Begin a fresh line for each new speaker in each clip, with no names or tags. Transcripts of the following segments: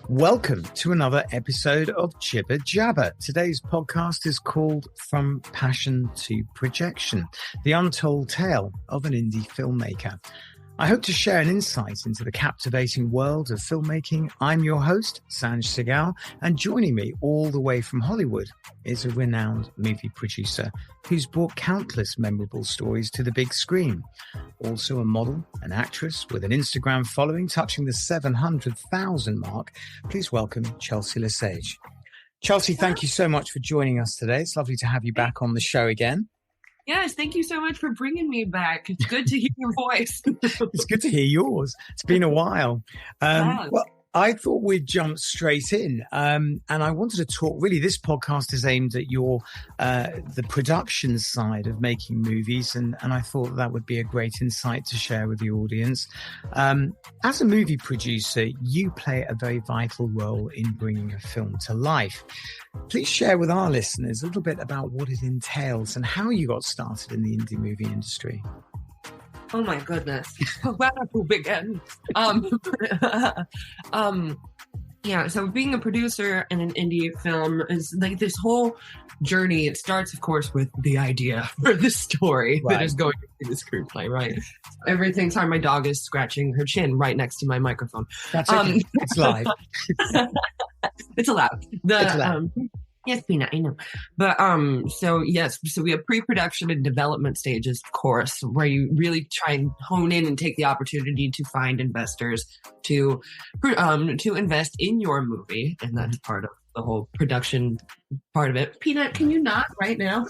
Welcome to another episode of Jibber Jabber. Today's podcast is called From Passion to Projection, the untold tale of an indie filmmaker. I hope to share an insight into the captivating world of filmmaking. I'm your host, Sanj Saigal, and joining me all the way from Hollywood is a renowned movie producer who's brought countless memorable stories to the big screen. Also a model, an actress with an Instagram following touching the 700,000 mark. Please welcome Chelsea LeSage. Chelsea, thank you so much for joining us today. It's lovely to have you back on the show again.
Yes, thank you so much for bringing me back. It's good to hear your voice.
It's good to hear yours. It's been a while. Well, I thought we'd jump straight in. And I wanted to talk, really, this podcast is aimed at the production side of making movies. And I thought that would be a great insight to share with the audience. As a movie producer, you play a very vital role in bringing a film to life. Please share with our listeners a little bit about what it entails and how you got started in the indie movie industry.
Oh my goodness. Where to begin? Yeah, so being a producer in an indie film is like this whole journey. It starts, of course, with the idea for the story that is going to be the screenplay, right? Everything's hard. My dog is scratching her chin right next to my microphone.
That's okay. It's live.
It's allowed.
It's allowed.
Yes, Peanut, I know. But so we have pre-production and development stages, of course, where you really try and hone in and take the opportunity to find investors to invest in your movie, and that's part of the whole production part of it. Peanut, can you not right now?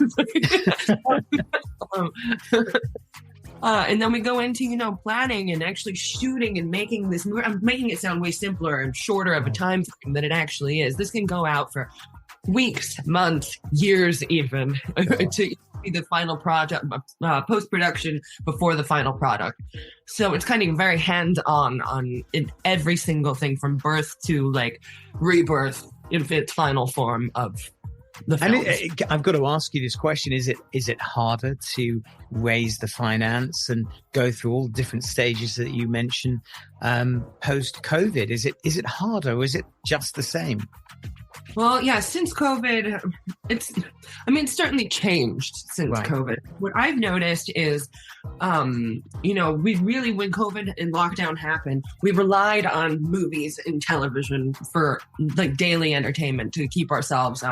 And then we go into, planning and actually shooting and making this movie. I'm making it sound way simpler and shorter of a time frame than it actually is. This can go out for weeks, months, years even, to be the final project, post-production before the final product. So it's kind of very hands-on in every single thing from birth to like rebirth in its final form of the film. And
I've got to ask you this question. Is it harder to raise the finance and go through all the different stages that you mentioned post-COVID? Is it harder or is it just the same?
Well, yeah, since COVID, it's certainly changed since COVID. What I've noticed is, we really, when COVID and lockdown happened, we relied on movies and television for like daily entertainment to keep ourselves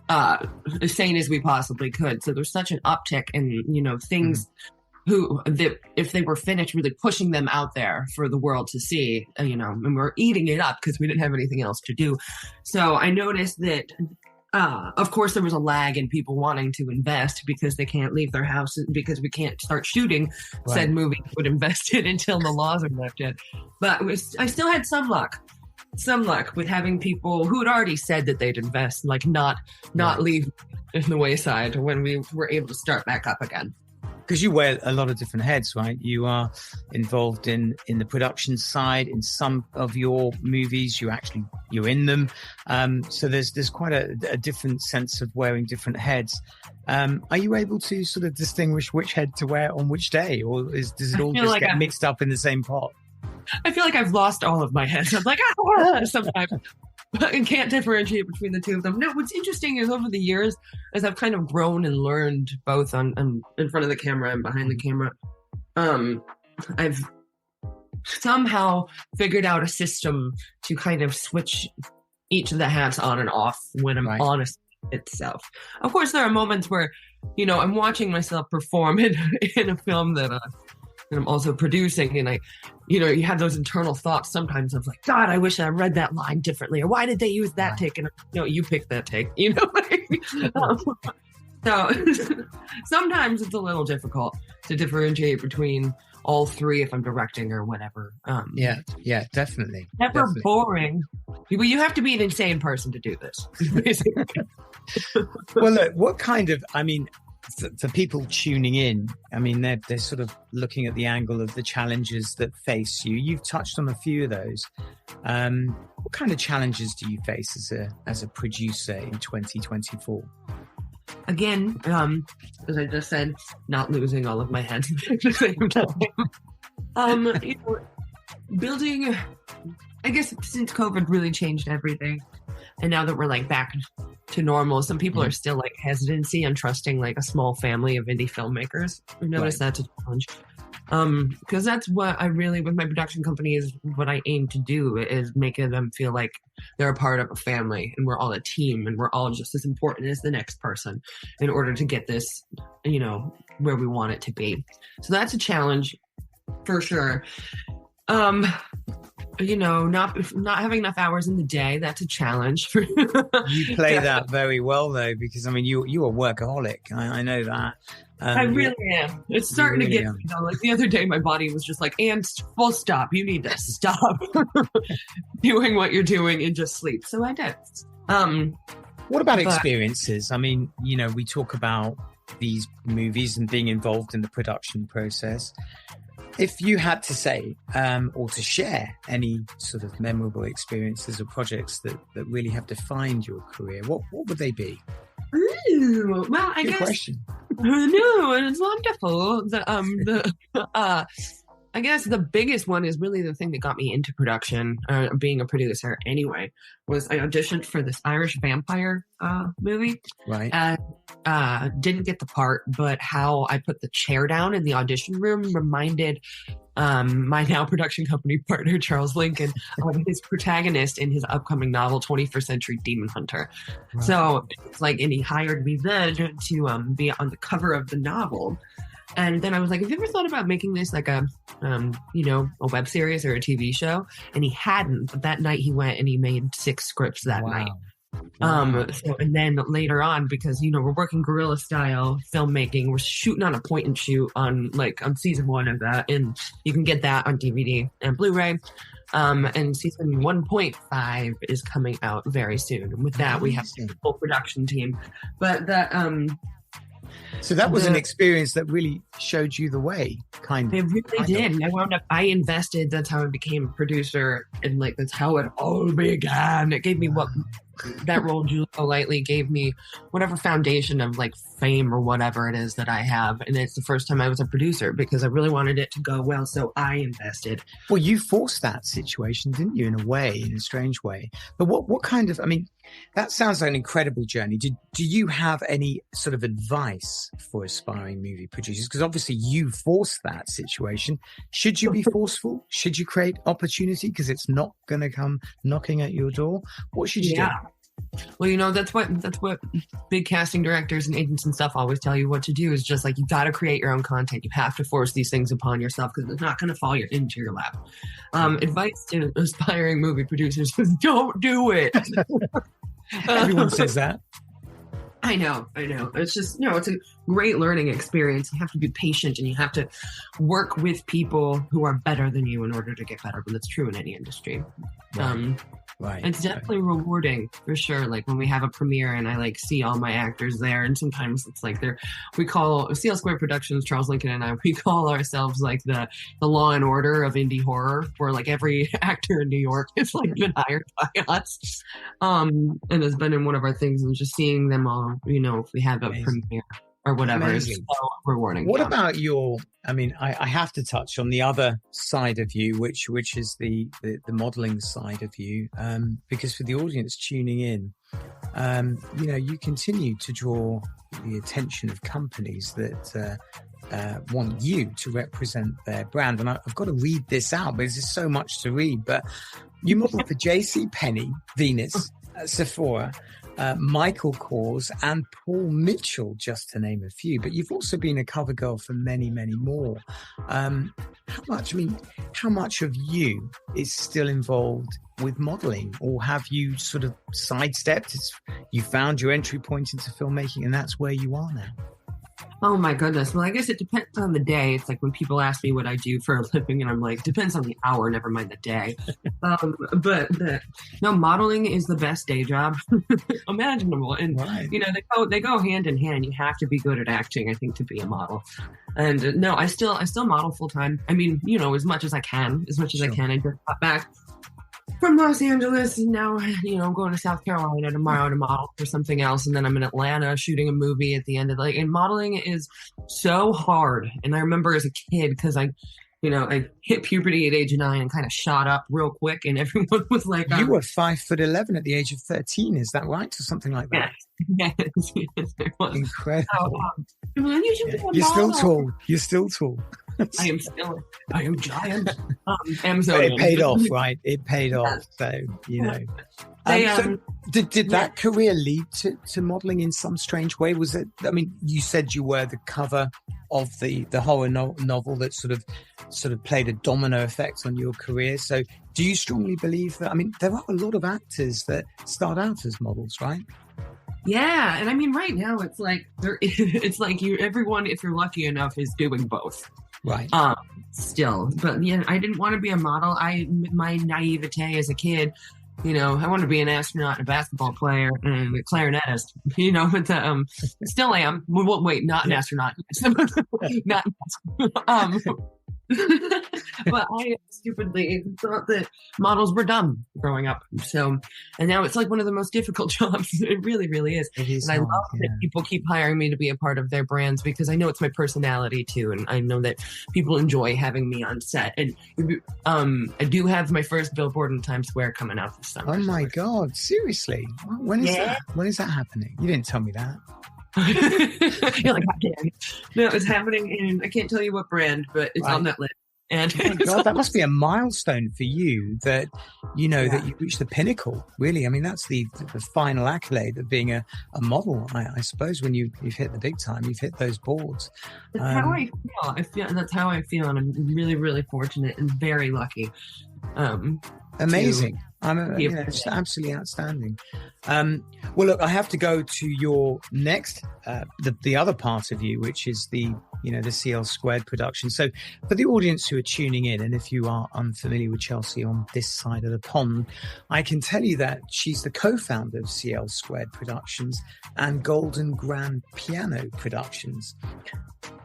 as sane as we possibly could. So there's such an uptick in, things if they were finished, really pushing them out there for the world to see, and we're eating it up because we didn't have anything else to do. So I noticed that, of course, there was a lag in people wanting to invest because they can't leave their house because we can't start shooting said movie would invest it until the laws are lifted. But I still had some luck with having people who had already said that they'd invest, like not leave in the wayside when we were able to start back up again.
Because you wear a lot of different heads, right? You are involved in the production side. In some of your movies, you're in them. So there's quite a different sense of wearing different heads. Are you able to sort of distinguish which head to wear on which day, or does it all just get mixed up in the same pot?
I feel like I've lost all of my heads. I'm like, sometimes. And can't differentiate between the two of them. No, what's interesting is over the years, as I've kind of grown and learned both on in front of the camera and behind the camera, I've somehow figured out a system to kind of switch each of the hats on and off when I'm honest itself. Of course, there are moments where, I'm watching myself perform in a film that I'm also producing, and you have those internal thoughts sometimes of like, God, I wish I read that line differently, or why did they use that take? And you picked that take, So sometimes it's a little difficult to differentiate between all three if I'm directing or whatever.
Yeah, definitely.
Never boring. Well, you have to be an insane person to do this, basically.
Well, look, what kind of, for people tuning in, they're sort of looking at the angle of the challenges that face you. You've touched on a few of those. What kind of challenges do you face as a producer in 2024?
again, as I just said, not losing all of my head at the same time. Building, I guess since COVID really changed everything, and now that we're like back to normal, some people are still like hesitancy on trusting like a small family of indie filmmakers. I've noticed that's a challenge. Because that's what I really, with my production company, is what I aim to do, is making them feel like they're a part of a family and we're all a team and we're all just as important as the next person in order to get this, where we want it to be. So that's a challenge for sure. Not having enough hours in the day, that's a challenge.
You play that very well though, because I mean, you're a workaholic. I know that.
I really am. It's starting to get, like the other day, my body was just like, and full stop. You need to stop doing what you're doing and just sleep. So I did.
What about experiences? I mean, we talk about these movies and being involved in the production process. If you had to say, or to share any sort of memorable experiences or projects that really have defined your career, what would they be?
Ooh, well, I
Good
guess.
question.
No, and it's wonderful. I guess the biggest one is really the thing that got me into production, being a producer anyway, was I auditioned for this Irish vampire movie.
Right.
Didn't get the part, but how I put the chair down in the audition room reminded my now production company partner, Charles Lincoln, of his protagonist in his upcoming novel, 21st Century Demon Hunter. Right. So it's like, and he hired me then to be on the cover of the novel. And then I was like, have you ever thought about making this like a web series or a TV show? And he hadn't, but that night he went and he made 6 scripts that night. And then later on, because, we're working guerrilla style filmmaking, we're shooting on a point and shoot on season 1 of that. And you can get that on DVD and Blu-ray. And season 1.5 is coming out very soon. And with that, we have a full production team. But
so that was an experience that really showed you the way, kind of.
It really did. And I invested. That's how I became a producer. And that's how it all began. It gave me that role, Julie Lightly, gave me whatever foundation of fame or whatever it is that I have. And it's the first time I was a producer because I really wanted it to go well. So I invested. Well,
you forced that situation, didn't you, in a way, in a strange way? But what kind of, that sounds like an incredible journey. Do you have any sort of advice for aspiring movie producers? Because obviously you forced that situation. Should you be forceful? Should you create opportunity because it's not going to come knocking at your door? What should you do?
Well, that's what big casting directors and agents and stuff always tell you what to do, is just you got to create your own content. You have to force these things upon yourself because it's not going to fall into your lap. Advice to aspiring movie producers is don't do it.
Everyone says that.
I know. It's just, it's a great learning experience. You have to be patient and you have to work with people who are better than you in order to get better. But that's true in any industry.
Right.
It's definitely rewarding for sure. When we have a premiere and I see all my actors there, and sometimes it's we call CL Square Productions, Charles Lincoln and I, we call ourselves the Law and Order of indie horror, where every actor in New York is been hired by us, and has been in one of our things, and just seeing them all, if we have a premiere or whatever is so rewarding.
What about I have to touch on the other side of you, which is the modeling side of you, because for the audience tuning in, you continue to draw the attention of companies that want you to represent their brand. And I've got to read this out because there's so much to read, but you modeled for JCPenney, Venus, Sephora, Michael Kors and Paul Mitchell, just to name a few. But you've also been a cover girl for many, many more. How much of you is still involved with modeling, or have you sort of sidestepped? You found your entry point into filmmaking and that's where you are now?
Oh my goodness. Well, I guess it depends on the day. It's when people ask me what I do for a living and I'm depends on the hour, never mind the day. Modeling is the best day job imaginable. And, they go hand in hand. You have to be good at acting, I think, to be a model. And I still model full time. As much as I can, I just got back from Los Angeles, and now, I'm going to South Carolina tomorrow to model for something else, and then I'm in Atlanta shooting a movie at the end of and modeling is so hard. And I remember as a kid, because I hit puberty at age 9 and kind of shot up real quick, and everyone was like,
"You were 5'11" at the age of 13, is that right, or something like that?"
Yes,
Incredible.
So,
you're still tall. You're still tall.
I am giant.
It paid off, right? It paid off. So, did that career lead to modeling in some strange way? Was it, I mean, you said you were the cover of the horror novel that sort of played a domino effect on your career. So do you strongly believe that, I mean, there are a lot of actors that start out as models, right?
Yeah, and I mean, right now it's like everyone, if you're lucky enough, is doing both.
Right.
Still, but I didn't want to be a model. My naivete as a kid, I wanted to be an astronaut, a basketball player, and a clarinetist. But still am. Well, wait, not an astronaut. Not. But I stupidly thought that models were dumb growing up. So, and now it's like one of the most difficult jobs. It really, really is. And I love that people keep hiring me to be a part of their brands, because I know it's my personality too. And I know that people enjoy having me on set. And I do have my first billboard in Times Square coming out this summer.
Oh my God. Seriously? When is that? When is that happening? You didn't tell me that.
You're like, how dare you? No, it's happening in, I can't tell you what brand, but it's on that list. And
oh my God, that must be a milestone for you, that that you reached the pinnacle. Really, I mean, that's the final accolade of being a model. I suppose when you've hit the big time, you've hit those boards.
That's how I feel. That's how I feel, and I'm really, really fortunate and very lucky.
Amazing. It's absolutely outstanding. Well, look, I have to go to your next, the other part of you, which is the CL Squared production. So for the audience who are tuning in, and if you are unfamiliar with Chelsea on this side of the pond, I can tell you that she's the co-founder of CL Squared Productions and Golden Grand Piano Productions.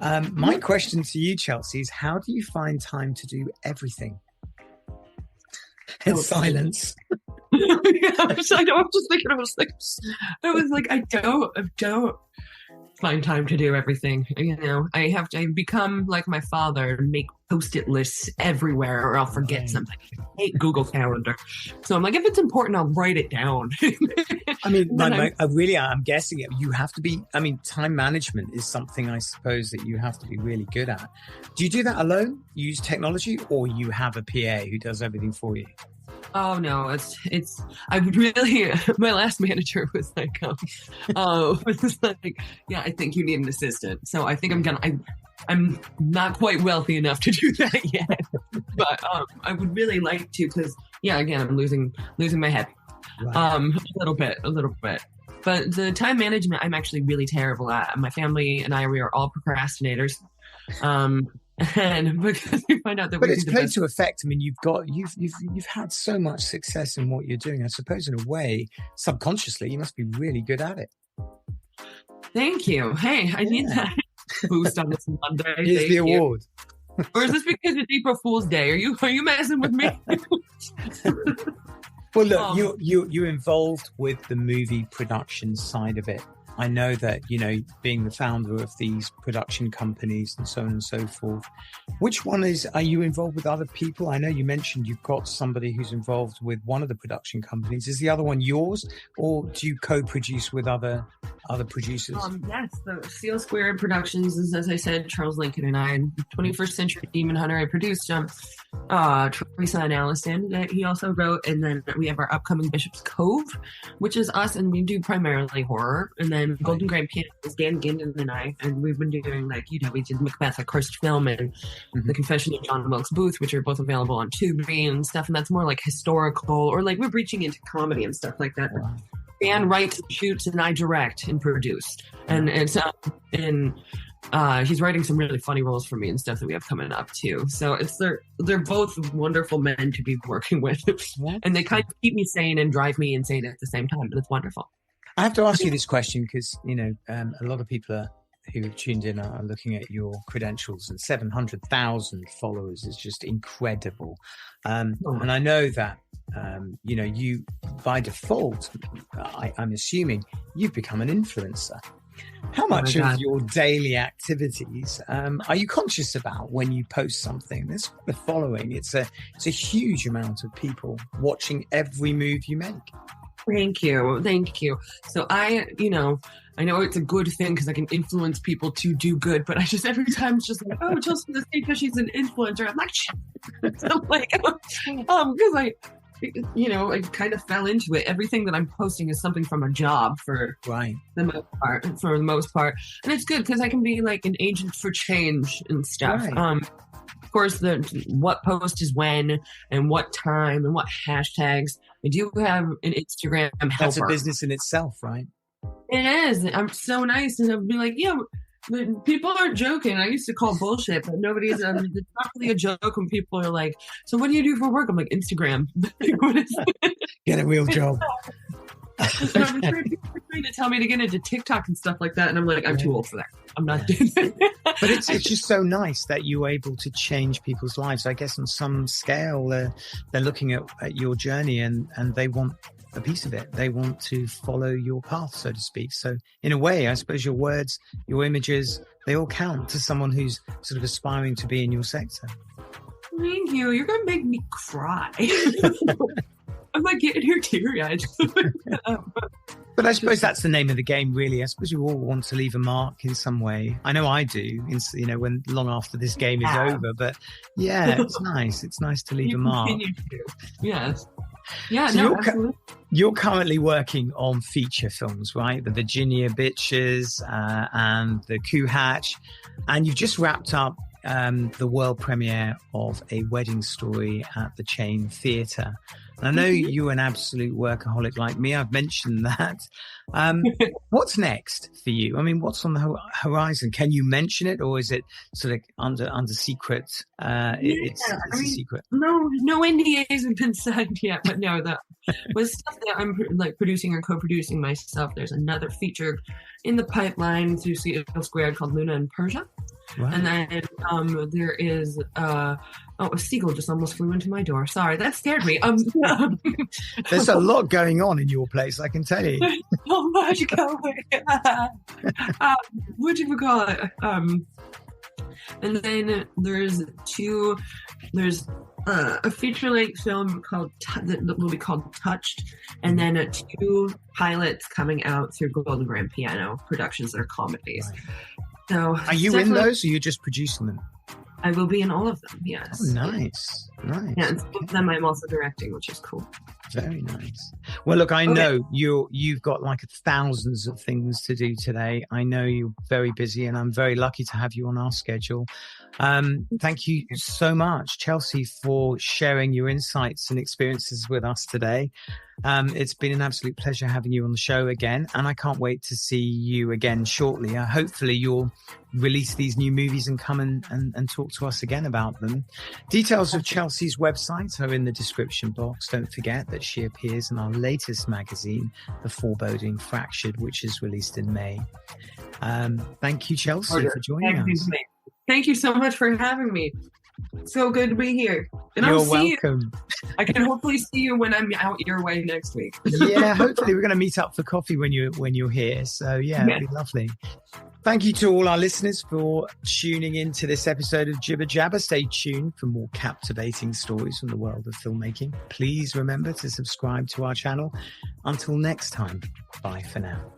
My question to you, Chelsea, is how do you find time to do everything? In silence.
I was just thinking, I don't find time to do everything. I've become like my father and make post-it lists everywhere, or I'll forget something. I hate Google Calendar. So I'm like, if it's important, I'll write it down.
I mean, I'm guessing it. You have to be, time management is something I suppose that you have to be really good at. Do you do that alone? You use technology, or you have a PA who does everything for you?
Oh no, I would really, my last manager was like, I think you need an assistant. So I think I'm not quite wealthy enough to do that yet, but I would really like to, because again, I'm losing my head. Right. A little bit, but the time management, I'm actually really terrible at. My family and we are all procrastinators. And because we find out that, but it's played
to effect. I mean, you've had so much success in what you're doing. I suppose in a way, subconsciously, you must be really good at it.
Thank you. Hey, I need that boost on this Monday.
Here's the award.
Or is this because it's April Fool's Day? Are you messing with me?
Well, look, you're involved with the movie production side of it. I know that, being the founder of these production companies and so on and so forth, which one are you involved with other people? I know you mentioned you've got somebody who's involved with one of the production companies. Is the other one yours, or do you co-produce with other producers?
Yes, the CL Squared Productions is, as I said, Charles Lincoln and I, 21st Century Demon Hunter. I produced Teresa and Allison that he also wrote, and then we have our upcoming Bishop's Cove, which is us, and we do primarily horror, and then Golden Grand Piano is Dan Gindon and I, and we've been doing we did Macbeth, a cursed film, and The Confession of John Wilkes Booth, which are both available on Tubi and stuff, and that's more like historical, or like we're reaching into comedy and stuff like that. Wow. Dan writes, shoots, and I direct and produce, and he's writing some really funny roles for me and stuff that we have coming up too. So they're both wonderful men to be working with, and they kind of keep me sane and drive me insane at the same time, but it's wonderful.
I have to ask you this question because, a lot of people who have tuned in are looking at your credentials, and 700,000 followers is just incredible. And I know that you by default, I'm assuming you've become an influencer. How much of your daily activities are you conscious about when you post something? There's the following. It's a huge amount of people watching every move you make.
Thank you. So I know it's a good thing because I can influence people to do good, but I just every time it's just like, oh, Chelsea the same because she's an influencer. I'm like, because I kind of fell into it. Everything that I'm posting is something from a job for the most part, and it's good because I can be like an agent for change and stuff. Right. Of course, what post is when and what time and what hashtags. I do have an Instagram helper.
That's a business in itself, right?
It is. I'm so nice, and I'll be like, yeah. But people aren't joking. I used to call bullshit, but nobody's. It's not really a joke when people are like, "So what do you do for work?" I'm like, Instagram. What is it?
Get a real job.
So I'm sure people are trying to tell me to get into TikTok and stuff like that, and I'm like, I'm too old for that. I'm not doing that.
But it's just so nice that you're able to change people's lives. I guess on some scale, they're looking at your journey and they want a piece of it. They want to follow your path, so to speak. So in a way, I suppose your words, your images, they all count to someone who's sort of aspiring to be in your sector.
Thank you. You're going to make me cry. I'm like getting here teary-eyed.
But I suppose that's the name of the game, really. I suppose we all want to leave a mark in some way. I know I do, when long after this game is over. But yeah, it's nice. It's nice to leave a mark.
Yes. Yeah,
so you're currently working on feature films, right? The Virginia Bitches and the Coup Hatch. And you've just wrapped up the world premiere of A Wedding Story at the Chain Theatre. And I know you're an absolute workaholic like me. I've mentioned that. What's next for you? I mean, what's on the horizon? Can you mention it, or is it sort of under secret? It's a secret.
No NDAs have been signed yet, but no, that was stuff that I'm like producing or co-producing myself. There's another feature in the pipeline through Saigal Squared called Luna in Persia. Right. And then there is a seagull just almost flew into my door. Sorry, that scared me.
There's a lot going on in your place, I can tell you.
There's so much going on. What do you call it? And then there's a feature-length film that will be called Touched, and then 2 pilots coming out through Golden Grand Piano Productions that are comedies. Right. So,
are you in those, or you're just producing them?
I will be in all of them, yes.
Oh, nice.
Yeah, and some of them I'm also directing, which is cool.
Very nice. Well, look, I know you've got like thousands of things to do today. I know you're very busy, and I'm very lucky to have you on our schedule. Thank you so much, Chelsea, for sharing your insights and experiences with us today. It's been an absolute pleasure having you on the show again, and I can't wait to see you again shortly. Hopefully you'll release these new movies and come and talk to us again about them. Details of Chelsea's website are in the description box. Don't forget that she appears in our latest magazine, The Foreboding Fractured, which is released in May. Thank you, Chelsea, for joining us.
Thank you so much for having me. So good to be here. And
You're welcome.
I can hopefully see you when I'm out your way next week.
Yeah, hopefully we're going to meet up for coffee when you're here. So yeah, it'd be lovely. Thank you to all our listeners for tuning in to this episode of Jibber Jabber. Stay tuned for more captivating stories from the world of filmmaking. Please remember to subscribe to our channel. Until next time, bye for now.